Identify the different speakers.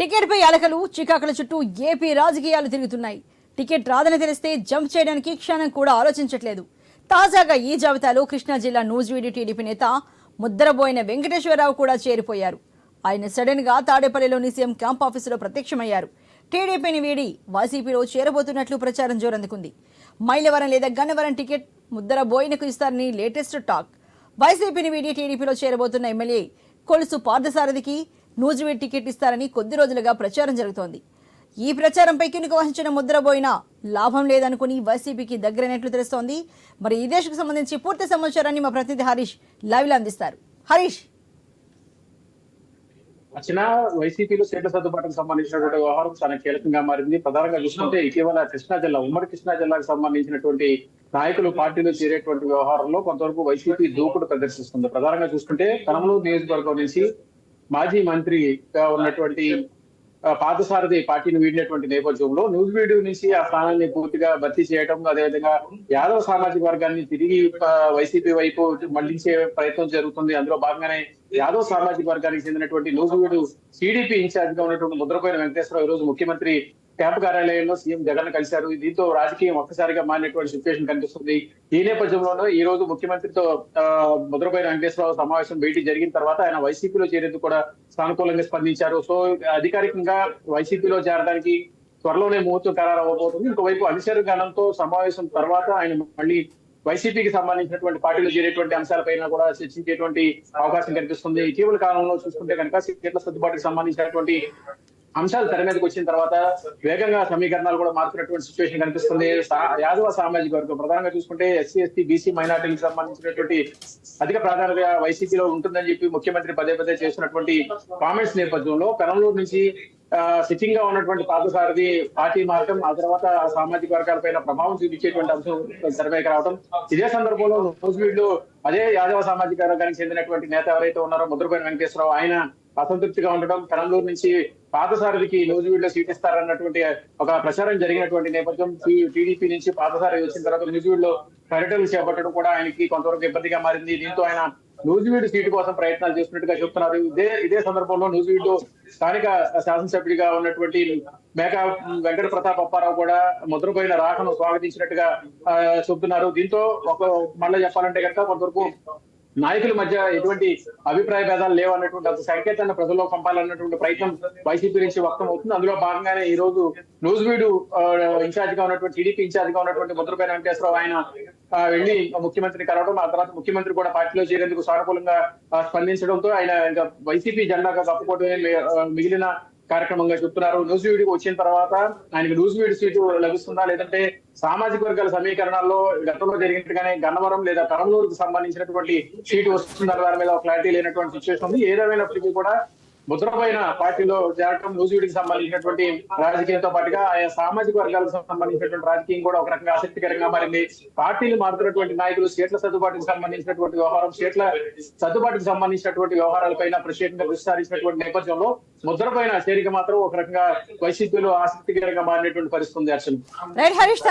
Speaker 1: Ticket పై అలకలు చికాకుల చుట్టూ AP రాజకీయాలు తిరుగుతున్నాయి. టికెట్ రాదని తెలిస్తే జంప్ చేయడానికి క్షణం కూడా ఆలోచించట్లేదు. తాజాగా ఈ జాబితాలో కృష్ణా జిల్లా నూజివీడు టీడీపీ నేత ముద్దరబోయిన వెంకటేశ్వరరావు కూడా చేరిపోయారు. ఆయన సడన్ గా తాడేపల్లిలోని సీఎం క్యాంప్ ఆఫీసులో ప్రత్యక్షమయ్యారు. టీడీపీని వీడి వైసీపీలో చేరబోతున్నట్లు ప్రచారం జోరందుకుంది. మైలవరం లేదా గన్నవరం టికెట్ ముద్దరబోయినకు ఇస్తారని లేటెస్ట్ టాక్. వైసీపీని వీడి టీడీపీలో చేరబోతున్న ఎమ్మెల్యే కొలుసు పార్థసారథికి నూజివీడు టికెట్ ఇస్తారని కొద్ది రోజులుగా ప్రచారం జరుగుతోంది. ఈ ప్రచారంపై కినుక వహించిన ముద్రబోయిన లాభం లేదనుకుని వైసీపీకి దగ్గరైనట్లు తెలుస్తోంది. మరి ఈ దేశకు సంబంధించి పూర్తి సమాచారాన్ని మా ప్రతినిధి హరీష్ లైవ్ లో అందిస్తారు. హరీష్,
Speaker 2: వైసీపీలో సీట్ల సర్దుబాటుకు సంబంధించినటువంటి వ్యవహారం చాలా కీలకంగా మారింది. ప్రధానంగా చూసుకుంటే ఇటీవల కృష్ణా జిల్లా ఉమ్మడి కృష్ణా జిల్లాకు సంబంధించినటువంటి నాయకులు పార్టీలో చేరేటువంటి వ్యవహారంలో కొంతవరకు వైసీపీ దూకుడు ప్రదర్శిస్తుంది. ప్రధానంగా చూసుకుంటే కనమలూరు నియోజకవర్గం నుంచి మాజీ మంత్రిగా ఉన్నటువంటి పార్థసారథి పార్టీని వీడినటువంటి నేపథ్యంలో నూజివీడు నుంచి ఆ స్థానాన్ని పూర్తిగా భర్తీ చేయడం, అదేవిధంగా యాదవ సామాజిక వర్గాన్ని తిరిగి వైసీపీ వైపు మళ్లించే ప్రయత్నం జరుగుతుంది. అందులో భాగంగానే యాదవ్ సామాజిక వర్గానికి చెందినటువంటి నూజివీడు టీడీపీ ఇన్ఛార్జ్ గా ఉన్నటువంటి ముద్రబోయిన వెంకటేశ్వరరావు ఈ రోజు ముఖ్యమంత్రి క్యాంపు కార్యాలయంలో సీఎం జగన్ కలిశారు. దీంతో రాజకీయం ఒక్కసారిగా మారినటువంటి సిచ్యువేషన్ కనిపిస్తుంది. ఈ నేపథ్యంలోనూ ఈ రోజు ముఖ్యమంత్రితో ముద్రబోయిన వెంకటేశ్వరరావు సమావేశం భేటీ జరిగిన తర్వాత ఆయన వైసీపీలో చేరేందుకు కూడా సానుకూలంగా స్పందించారు. సో అధికారికంగా వైసీపీలో చేరడానికి త్వరలోనే ముహూర్తం ఖరారు అవ్వబోతుంది. ఇంకోవైపు అనుచరుగణంతో సమావేశం తర్వాత ఆయన మళ్ళీ వైసీపీకి సంబంధించినటువంటి పార్టీలో చేరేటువంటి అంశాలపైన కూడా చర్చించేటువంటి అవకాశం కనిపిస్తుంది. ఇటీవల కాలంలో చూసుకుంటే కనుక సీట్ల సర్దుబాటుకు సంబంధించినటువంటి అంశాలు తెర మీదకి వచ్చిన తర్వాత వేగంగా సమీకరణాలు కూడా మారుతున్నటువంటి సిచ్యువేషన్ కనిపిస్తుంది. యాదవ సామాజిక వర్గం ప్రధానంగా చూసుకుంటే ఎస్సీ, ఎస్టీ, బీసీ మైనార్టీలకు సంబంధించినటువంటి అధిక ప్రాధాన్యత వైసీపీలో ఉంటుందని చెప్పి ముఖ్యమంత్రి పదే పదే చేస్తున్నటువంటి కామెంట్స్ నేపథ్యంలో కనమలూరు నుంచి సిట్టింగ్ గా ఉన్నటువంటి పార్థసారథి పార్టీ మార్గం, ఆ తర్వాత సామాజిక వర్గాలపైన ప్రభావం చూపించేటువంటి అంశం తెరపైకి రావడం. ఇదే సందర్భంలో నూజివీడులో అదే యాదవ సామాజిక వర్గానికి చెందినటువంటి నేత ఎవరైతే ఉన్నారో ముద్రబోయిన వెంకటేశ్వరరావు ఆయన అసంతృప్తిగా ఉండడం, కనమలూరు నుంచి పార్థసారథికి నూజివీడులో సీట్ ఇస్తారన్నటువంటి ఒక ప్రచారం జరిగినటువంటి నేపథ్యం టీడీపీ నుంచి పార్థసారథి వచ్చిన తర్వాత నూజివీడులో పర్యటనలు చేపట్టడం కూడా ఆయనకి కొంతవరకు ఇబ్బందిగా మారింది. దీంతో ఆయన నూజివీడు సీటు కోసం ప్రయత్నాలు చేస్తున్నట్టుగా చెప్తున్నారు. ఇదే సందర్భంలో నూజివీడు స్థానిక శాసనసభ్యుడిగా ఉన్నటువంటి మేకా వెంకట ప్రతాప్ అప్పారావు కూడా ముద్రపోయిన రాకను స్వాగతించినట్టుగా చెబుతున్నారు. దీంతో మళ్ళీ చెప్పాలంటే కనుక కొంతవరకు నాయకుల మధ్య ఎటువంటి అభిప్రాయ భేదాలు లేవు అన్నటువంటి అంత సంకేతాన్ని ప్రజల్లో పంపాలన్నటువంటి ప్రయత్నం వైసీపీ నుంచి వ్యక్తం అవుతుంది. అందులో భాగంగానే ఈ రోజు నూజివీడు ఇన్ఛార్జ్ గా ఉన్నటువంటి టీడీపీ ఇన్ఛార్జ్ గా ఉన్నటువంటి ముద్రబోయిన వెంకటేశ్వరరావు ఆయన వెళ్లి ముఖ్యమంత్రిని కలవడం, ఆ తర్వాత ముఖ్యమంత్రి కూడా పార్టీలో చేరేందుకు సానుకూలంగా స్పందించడంతో ఆయన ఇంకా వైసీపీ జెండాగా కప్పుకోవడమే మిగిలిన కార్యక్రమంగా చెప్తున్నారు. నూజివీడుకి వచ్చిన తర్వాత ఆయనకి నూజివీడు సీటు లభిస్తుందా, లేదంటే సామాజిక వర్గాల సమీకరణాల్లో గతంలో జరిగినట్టుగానే గన్నవరం లేదా కనమలూరుకు సంబంధించినటువంటి సీటు వస్తుందా దాని మీద క్లారిటీ లేనటువంటి సిచ్యువేషన్ ఉంది. ఏదేమైనప్పటికీ కూడా ముద్రపోయిన పార్టీలో చేరటం నూజివీడికి సంబంధించినటువంటి రాజకీయంతో పాటుగా ఆయా సామాజిక వర్గాలకు సంబంధించినటువంటి రాజకీయం కూడా ఒక రకంగా ఆసక్తికరంగా మారింది. పార్టీలు మారుతున్నటువంటి నాయకులు సీట్ల సర్దుబాటుకు సంబంధించినటువంటి వ్యవహారం, సీట్ల సర్దుబాటుకు సంబంధించినటువంటి వ్యవహారాలపైన ప్రత్యేకంగా దృష్టి సారించినటువంటి నేపథ్యంలో ముద్రపోయిన చేరిక మాత్రం ఒక రకంగా వైసీపీలో ఆసక్తికరంగా మారినటువంటి పరిస్థితి ఉంది.